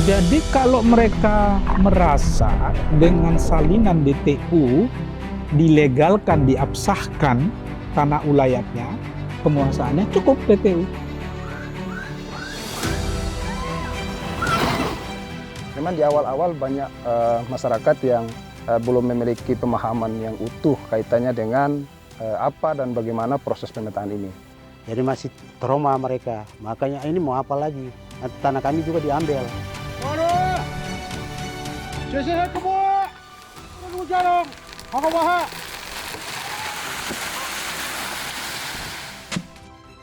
Jadi kalau mereka merasa dengan salinan DTU dilegalkan, diabsahkan tanah ulayatnya, penguasaannya cukup DTU. Memang di awal-awal banyak masyarakat yang belum memiliki pemahaman yang utuh kaitannya dengan apa dan bagaimana proses pemetaan ini. Jadi masih trauma mereka, makanya ini mau apa lagi? Nanti tanah kami juga diambil.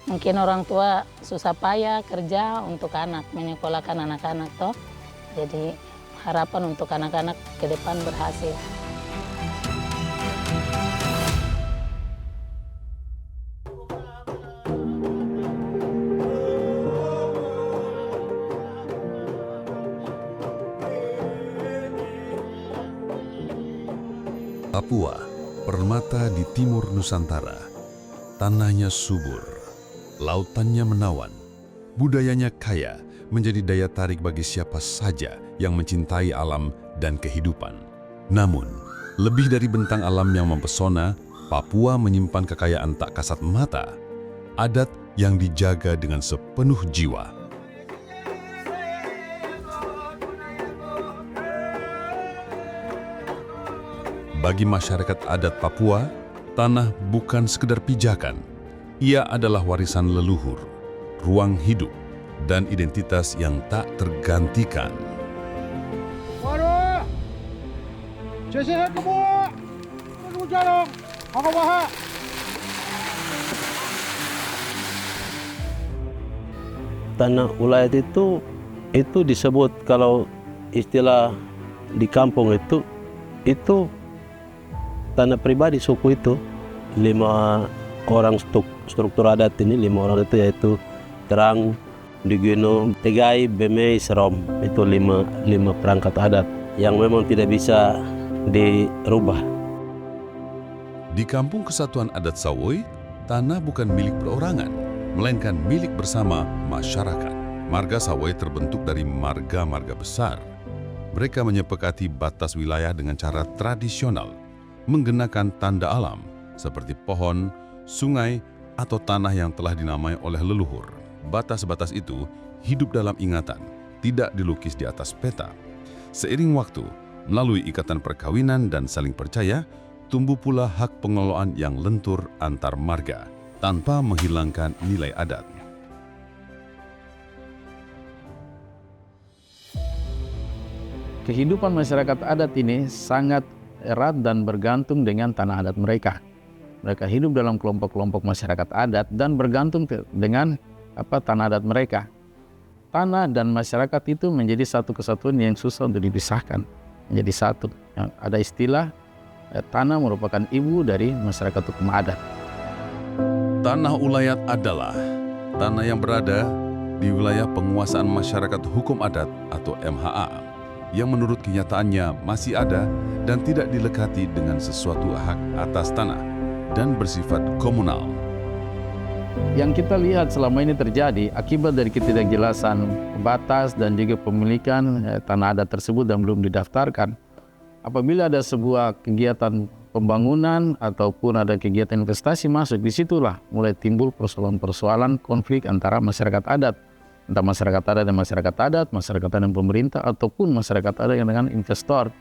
Mungkin orang tua susah payah kerja untuk anak, menyekolahkan anak-anak toh. Jadi harapan untuk anak-anak ke depan berhasil. Papua, permata di timur Nusantara. Tanahnya subur, lautannya menawan, budayanya kaya, menjadi daya tarik bagi siapa saja yang mencintai alam dan kehidupan. Namun, lebih dari bentang alam yang mempesona, Papua menyimpan kekayaan tak kasat mata, adat yang dijaga dengan sepenuh jiwa. Bagi masyarakat adat Papua, tanah bukan sekedar pijakan. Ia adalah warisan leluhur, ruang hidup, dan identitas yang tak tergantikan. Tanah ulayat itu disebut kalau istilah di kampung itu tanah pribadi suku itu 5 orang struktur adat ini 5 orang itu yaitu Terang, Digino, Tegai, Bemei, Serom. Itu 5 perangkat adat yang memang tidak bisa dirubah. Di Kampung Kesatuan Adat Sawoi, tanah bukan milik perorangan, melainkan milik bersama masyarakat. Marga Sawoi terbentuk dari marga-marga besar. Mereka menyepakati batas wilayah dengan cara tradisional, menggunakan tanda alam seperti pohon, sungai, atau tanah yang telah dinamai oleh leluhur. Batas-batas itu hidup dalam ingatan, tidak dilukis di atas peta. Seiring waktu, melalui ikatan perkawinan dan saling percaya, tumbuh pula hak pengelolaan yang lentur antar marga, tanpa menghilangkan nilai adat. Kehidupan masyarakat adat ini sangat erat dan bergantung dengan tanah adat mereka. Mereka hidup dalam kelompok-kelompok masyarakat adat dan bergantung dengan tanah adat mereka. Tanah dan masyarakat itu menjadi satu kesatuan yang susah untuk dipisahkan, menjadi satu. Ada istilah tanah merupakan ibu dari masyarakat hukum adat. Tanah ulayat adalah tanah yang berada di wilayah penguasaan masyarakat hukum adat atau MHA, yang menurut kenyataannya masih ada dan tidak dilekati dengan sesuatu hak atas tanah dan bersifat komunal. Yang kita lihat selama ini terjadi akibat dari ketidakjelasan batas dan juga pemilikan tanah adat tersebut dan belum didaftarkan. Apabila ada sebuah kegiatan pembangunan ataupun ada kegiatan investasi masuk, disitulah mulai timbul persoalan-persoalan konflik antara masyarakat adat. Entah masyarakat adat dan masyarakat adat dan pemerintah, ataupun masyarakat adat dengan investor.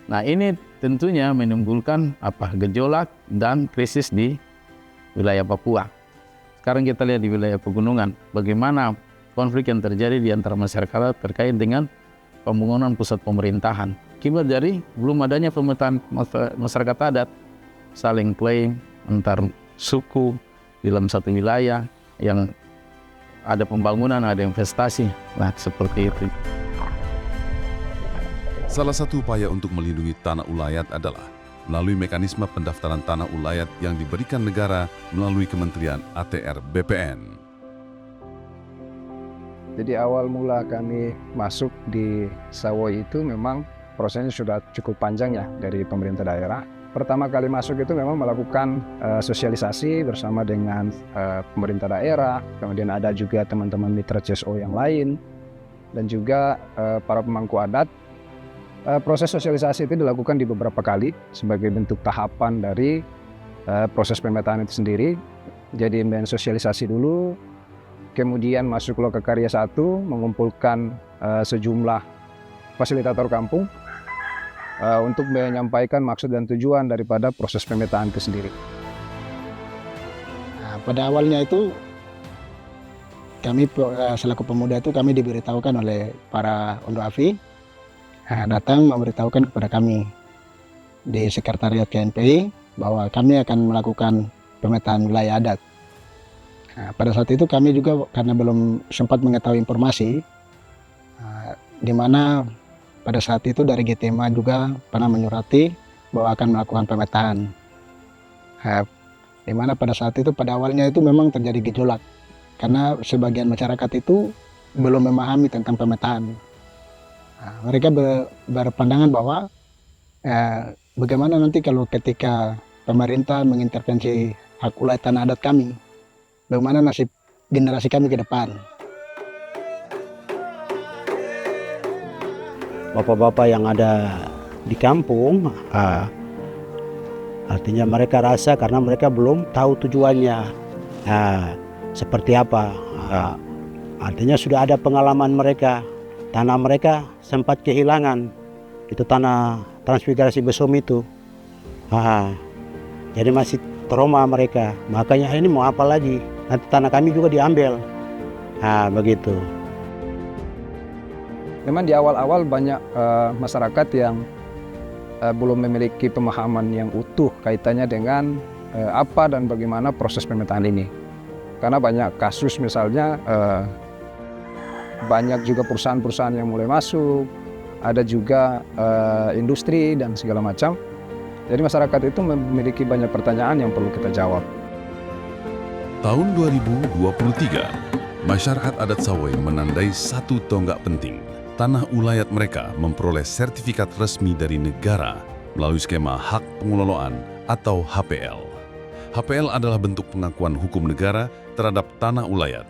Nah, ini tentunya menimbulkan gejolak dan krisis di wilayah Papua. Sekarang kita lihat di wilayah pegunungan, bagaimana konflik yang terjadi di antara masyarakat terkait dengan pembangunan pusat pemerintahan. Akibat dari belum adanya pemetaan masyarakat adat, saling klaim antar suku dalam satu wilayah yang ada pembangunan, ada investasi. Nah, seperti itu. Salah satu upaya untuk melindungi tanah ulayat adalah melalui mekanisme pendaftaran tanah ulayat yang diberikan negara melalui Kementerian ATR BPN. Jadi awal mula kami masuk di Sawoi itu memang prosesnya sudah cukup panjang ya dari pemerintah daerah. Pertama kali masuk itu memang melakukan sosialisasi bersama dengan pemerintah daerah, kemudian ada juga teman-teman mitra CSO yang lain. dan juga para pemangku adat. Proses sosialisasi itu dilakukan di beberapa kali sebagai bentuk tahapan dari proses pemetaan itu sendiri. Jadi main sosialisasi dulu, kemudian masuk Lokakarya 1, mengumpulkan sejumlah fasilitator kampung untuk menyampaikan maksud dan tujuan daripada proses pemetaan itu sendiri. Nah, pada awalnya itu kami selaku pemuda itu kami diberitahukan oleh para Ondo Afi, datang memberitahukan kepada kami di sekretariat KNPI bahwa kami akan melakukan pemetaan wilayah adat. Nah, pada saat itu kami juga karena belum sempat mengetahui informasi, di mana pada saat itu dari GTMA juga pernah menyurati bahwa akan melakukan pemetaan. Di mana pada saat itu pada awalnya itu memang terjadi gejolak karena sebagian masyarakat itu belum memahami tentang pemetaan. Mereka berpandangan bahwa bagaimana nanti kalau ketika pemerintah mengintervensi hak wilayah tanah adat kami, bagaimana nasib generasi kami ke depan. Bapak-bapak yang ada di kampung, artinya mereka rasa karena mereka belum tahu tujuannya seperti apa. Artinya sudah ada pengalaman mereka, tanah mereka sempat kehilangan, itu tanah transmigrasi Besom itu. Jadi masih trauma mereka, makanya ini mau apa lagi, nanti tanah kami juga diambil. Begitu. Memang di awal-awal banyak masyarakat yang belum memiliki pemahaman yang utuh kaitannya dengan apa dan bagaimana proses pemetaan ini. Karena banyak kasus misalnya banyak juga perusahaan-perusahaan yang mulai masuk, ada juga industri dan segala macam. Jadi masyarakat itu memiliki banyak pertanyaan yang perlu kita jawab. Tahun 2023, masyarakat adat Sawai menandai satu tonggak penting. Tanah ulayat mereka memperoleh sertifikat resmi dari negara melalui skema hak pengelolaan atau HPL. HPL adalah bentuk pengakuan hukum negara terhadap tanah ulayat.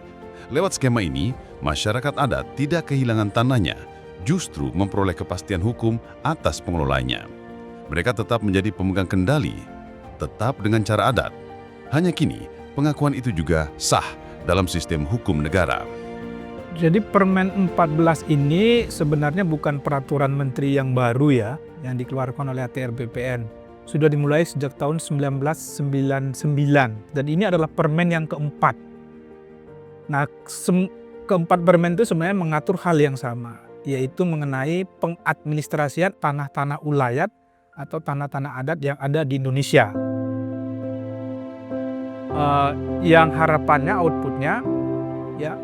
Lewat skema ini, masyarakat adat tidak kehilangan tanahnya, justru memperoleh kepastian hukum atas pengelolanya. Mereka tetap menjadi pemegang kendali, tetap dengan cara adat. Hanya kini, pengakuan itu juga sah dalam sistem hukum negara. Jadi Permen 14 ini sebenarnya bukan peraturan menteri yang baru ya, yang dikeluarkan oleh ATR BPN. Sudah dimulai sejak tahun 1999 dan ini adalah permen yang keempat. Nah, keempat permen itu sebenarnya mengatur hal yang sama, yaitu mengenai pengadministrasian tanah-tanah ulayat atau tanah-tanah adat yang ada di Indonesia. Yang harapannya outputnya ya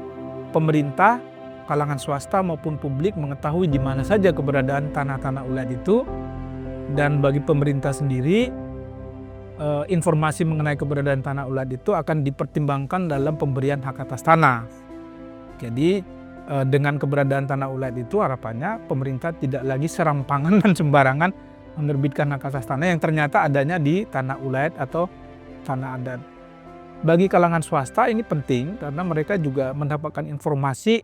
pemerintah, kalangan swasta maupun publik mengetahui di mana saja keberadaan tanah-tanah ulayat itu, dan bagi pemerintah sendiri informasi mengenai keberadaan tanah ulayat itu akan dipertimbangkan dalam pemberian hak atas tanah. Jadi dengan keberadaan tanah ulayat itu harapannya pemerintah tidak lagi serampangan dan sembarangan menerbitkan hak atas tanah yang ternyata adanya di tanah ulayat atau tanah adat. Bagi kalangan swasta ini penting karena mereka juga mendapatkan informasi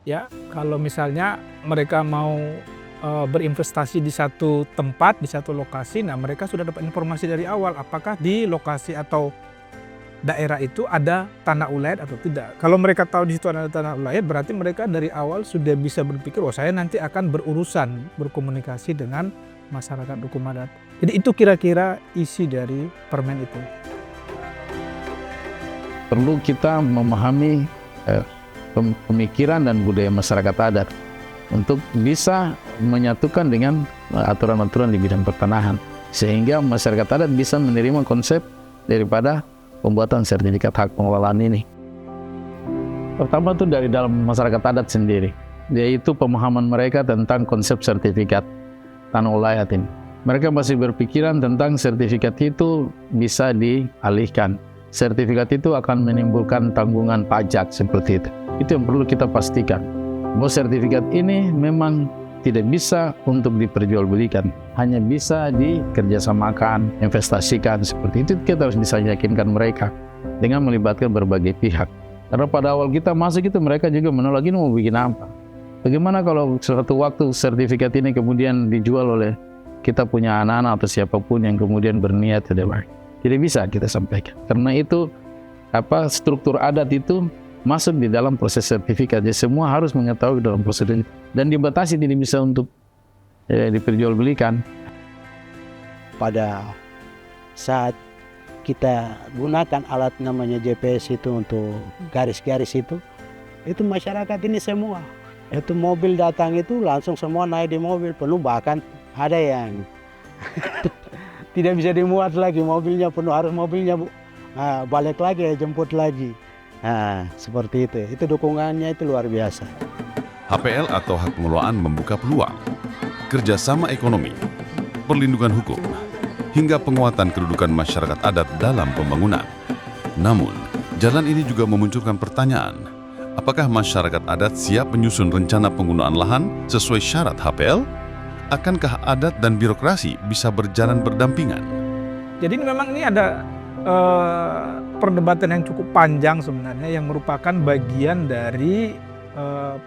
ya, kalau misalnya mereka mau berinvestasi di satu tempat, di satu lokasi, nah mereka sudah dapat informasi dari awal apakah di lokasi atau daerah itu ada tanah ulayat atau tidak. Kalau mereka tahu di situ ada tanah ulayat, berarti mereka dari awal sudah bisa berpikir, oh saya nanti akan berurusan, berkomunikasi dengan masyarakat hukum adat. Jadi itu kira-kira isi dari permen itu. Perlu kita memahami pemikiran dan budaya masyarakat adat untuk bisa menyatukan dengan aturan-aturan di bidang pertanahan, sehingga masyarakat adat bisa menerima konsep daripada pembuatan sertifikat hak pengelolaan ini. Pertama itu dari dalam masyarakat adat sendiri, yaitu pemahaman mereka tentang konsep sertifikat tanah ulayat ini. Mereka masih berpikiran tentang sertifikat itu bisa dialihkan. Sertifikat itu akan menimbulkan tanggungan pajak seperti itu. Itu yang perlu kita pastikan. Bahwa sertifikat ini memang tidak bisa untuk diperjualbelikan, hanya bisa dikerjasamakan, investasikan seperti itu. Kita harus bisa yakinkan mereka dengan melibatkan berbagai pihak. Karena pada awal kita masuk itu mereka juga menolak, ini mau bikin apa? Bagaimana kalau suatu waktu sertifikat ini kemudian dijual oleh kita punya anak-anak atau siapapun yang kemudian berniat tidak baik? Tidak bisa kita sampaikan. Karena itu struktur adat itu masuk di dalam proses sertifikat. Jadi semua harus mengetahui dalam prosedur dan dibatasi, tidak bisa untuk diperjualbelikan. Pada saat kita gunakan alat namanya GPS itu untuk garis-garis itu masyarakat ini semua. Itu mobil datang itu langsung semua naik di mobil penuh, bahkan ada yang tidak bisa dimuat lagi, mobilnya penuh, harus mobilnya balik lagi, jemput lagi. Nah, seperti itu dukungannya itu luar biasa. HPL atau hak pengelolaan membuka peluang, kerjasama ekonomi, perlindungan hukum, hingga penguatan kedudukan masyarakat adat dalam pembangunan. Namun, jalan ini juga memunculkan pertanyaan, apakah masyarakat adat siap menyusun rencana penggunaan lahan sesuai syarat HPL? Akankah adat dan birokrasi bisa berjalan berdampingan? Jadi memang ini ada perdebatan yang cukup panjang sebenarnya, yang merupakan bagian dari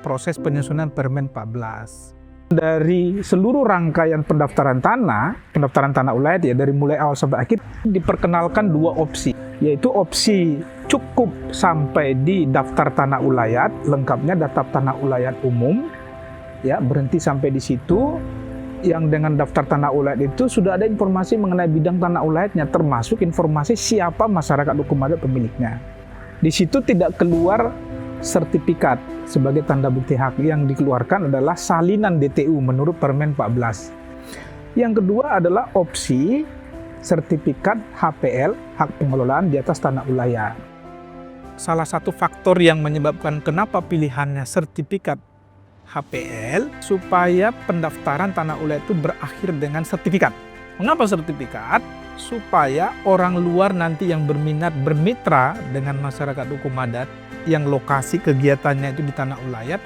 proses penyusunan Permen 14. Dari seluruh rangkaian pendaftaran tanah ulayat ya, dari mulai awal sampai akhir diperkenalkan dua opsi, yaitu opsi cukup sampai di daftar tanah ulayat, lengkapnya daftar tanah ulayat umum, ya berhenti sampai di situ. Yang dengan daftar tanah ulayat itu sudah ada informasi mengenai bidang tanah ulayatnya, termasuk informasi siapa masyarakat hukum adat pemiliknya. Di situ tidak keluar sertifikat sebagai tanda bukti hak. Yang dikeluarkan adalah salinan DTU menurut Permen 14. Yang kedua adalah opsi sertifikat HPL, hak pengelolaan di atas tanah ulayat. Salah satu faktor yang menyebabkan kenapa pilihannya sertifikat HPL, supaya pendaftaran tanah ulayat itu berakhir dengan sertifikat. Mengapa sertifikat? Supaya orang luar nanti yang berminat bermitra dengan masyarakat hukum adat yang lokasi kegiatannya itu di tanah ulayat,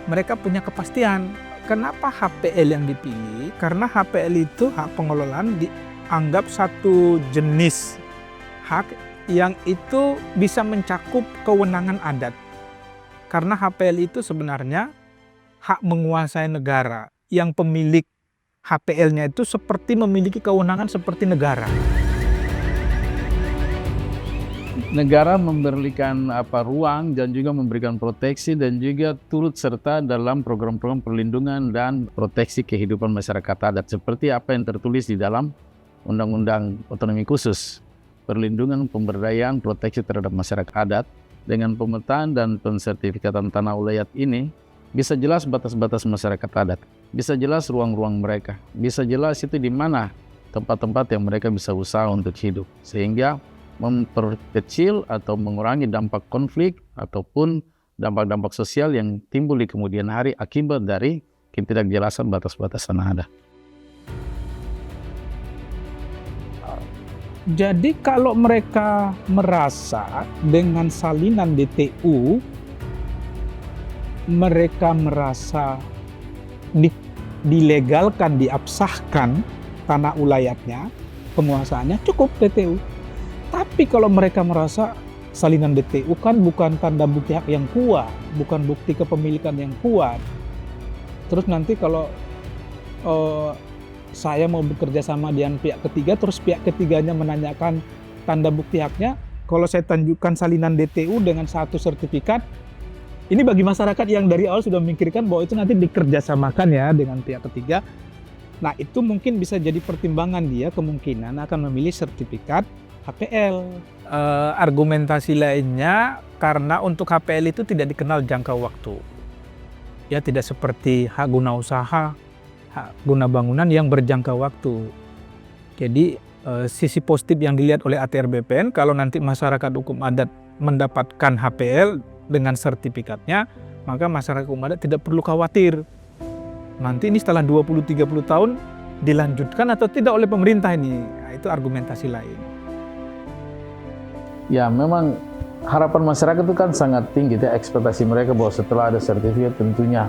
mereka punya kepastian. Kenapa HPL yang dipilih? Karena HPL itu hak pengelolaan dianggap satu jenis hak yang itu bisa mencakup kewenangan adat. Karena HPL itu sebenarnya hak menguasai negara, yang pemilik HPL-nya itu seperti memiliki kewenangan seperti negara. Negara memberikan ruang dan juga memberikan proteksi dan juga turut serta dalam program-program perlindungan dan proteksi kehidupan masyarakat adat seperti apa yang tertulis di dalam Undang-Undang Otonomi Khusus, perlindungan, pemberdayaan, proteksi terhadap masyarakat adat. Dengan pemetaan dan pensertifikatan tanah ulayat ini bisa jelas batas-batas masyarakat adat, bisa jelas ruang-ruang mereka, bisa jelas itu di mana tempat-tempat yang mereka bisa usaha untuk hidup, sehingga memperkecil atau mengurangi dampak konflik ataupun dampak-dampak sosial yang timbul di kemudian hari akibat dari ketidakjelasan batas-batas tanah adat. Jadi kalau mereka merasa dengan salinan DTU, mereka merasa dilegalkan, diabsahkan tanah ulayatnya, penguasaannya, cukup DTU. Tapi kalau mereka merasa salinan DTU kan bukan tanda bukti hak yang kuat, bukan bukti kepemilikan yang kuat. Terus nanti kalau saya mau bekerja sama dengan pihak ketiga, terus pihak ketiganya menanyakan tanda bukti haknya, kalau saya tunjukkan salinan DTU dengan satu sertifikat, ini bagi masyarakat yang dari awal sudah memikirkan bahwa itu nanti dikerjasamakan ya dengan pihak ketiga. Nah itu mungkin bisa jadi pertimbangan dia kemungkinan akan memilih sertifikat HPL. Argumentasi lainnya karena untuk HPL itu tidak dikenal jangka waktu. Ya tidak seperti hak guna usaha, hak guna bangunan yang berjangka waktu. Jadi sisi positif yang dilihat oleh ATR BPN kalau nanti masyarakat hukum adat mendapatkan HPL dengan sertifikatnya, maka masyarakat hukum adat tidak perlu khawatir. Nanti ini setelah 20-30 tahun dilanjutkan atau tidak oleh pemerintah ini. Nah, itu argumentasi lain. Ya memang harapan masyarakat itu kan sangat tinggi, ya, ekspektasi mereka bahwa setelah ada sertifikat tentunya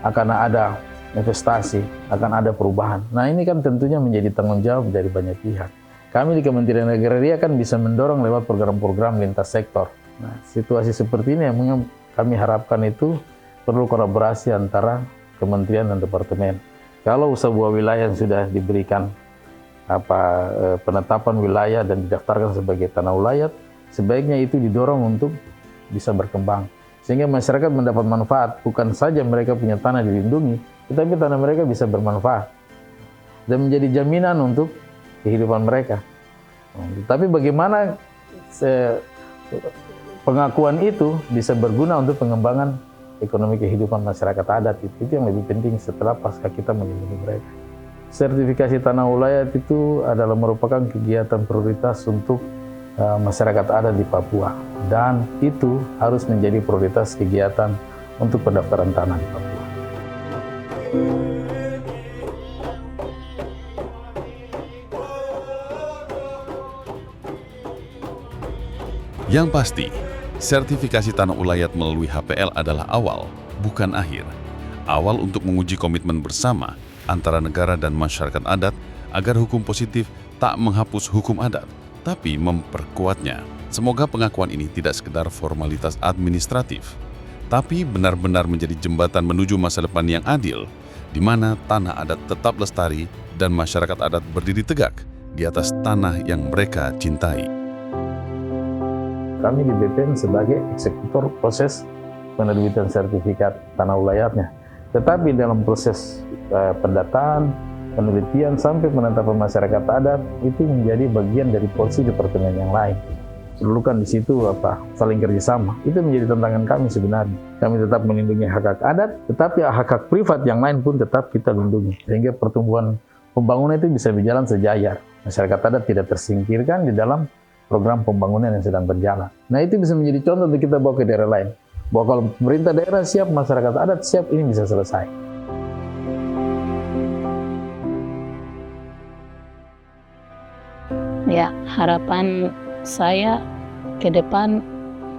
akan ada investasi, akan ada perubahan. Nah ini kan tentunya menjadi tanggung jawab dari banyak pihak. Kami di Kementerian Agraria kan bisa mendorong lewat program-program lintas sektor. Nah situasi seperti ini yang kami harapkan itu perlu kolaborasi antara kementerian dan departemen. Kalau sebuah wilayah yang sudah diberikan penetapan wilayah dan didaftarkan sebagai tanah ulayat, sebaiknya itu didorong untuk bisa berkembang. Sehingga masyarakat mendapat manfaat, bukan saja mereka punya tanah dilindungi, tetapi tanah mereka bisa bermanfaat dan menjadi jaminan untuk kehidupan mereka. Tapi bagaimana pengakuan itu bisa berguna untuk pengembangan ekonomi kehidupan masyarakat adat, itu yang lebih penting setelah pasca kita melindungi mereka. Sertifikasi tanah ulayat itu adalah merupakan kegiatan prioritas untuk masyarakat adat di Papua, dan itu harus menjadi prioritas kegiatan untuk pendaftaran tanah di Papua. Yang pasti, sertifikasi tanah ulayat melalui HPL adalah awal, bukan akhir. Awal untuk menguji komitmen bersama antara negara dan masyarakat adat agar hukum positif tak menghapus hukum adat, tapi memperkuatnya. Semoga pengakuan ini tidak sekedar formalitas administratif, tapi benar-benar menjadi jembatan menuju masa depan yang adil, di mana tanah adat tetap lestari dan masyarakat adat berdiri tegak di atas tanah yang mereka cintai. Kami di BPN sebagai eksekutor proses penerbitan sertifikat tanah ulayatnya. Tetapi dalam proses pendataan, penelitian, sampai penetapan masyarakat adat, itu menjadi bagian dari porsi departemen yang lain. Perlukan di situ saling kerjasama. Itu menjadi tantangan kami sebenarnya. Kami tetap melindungi hak-hak adat, tetapi hak-hak privat yang lain pun tetap kita lindungi. Sehingga pertumbuhan pembangunan itu bisa berjalan sejajar. Masyarakat adat tidak tersingkirkan di dalam program pembangunan yang sedang berjalan. Nah, itu bisa menjadi contoh untuk kita bawa ke daerah lain. Bahwa kalau pemerintah daerah siap, masyarakat adat siap, ini bisa selesai. Ya, harapan saya ke depan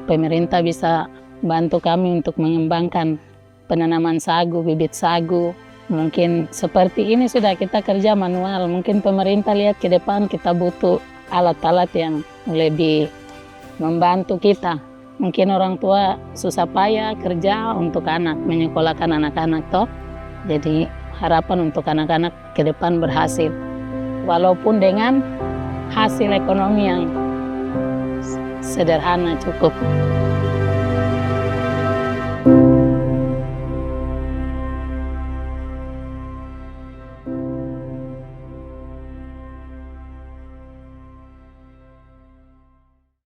pemerintah bisa bantu kami untuk mengembangkan penanaman sagu, bibit sagu. Mungkin seperti ini sudah kita kerja manual. Mungkin pemerintah lihat ke depan kita butuh alat-alat yang lebih membantu kita. Mungkin orang tua susah payah kerja untuk anak, menyekolahkan anak-anak toh. Jadi harapan untuk anak-anak ke depan berhasil. Walaupun dengan hasil ekonomi yang sederhana cukup.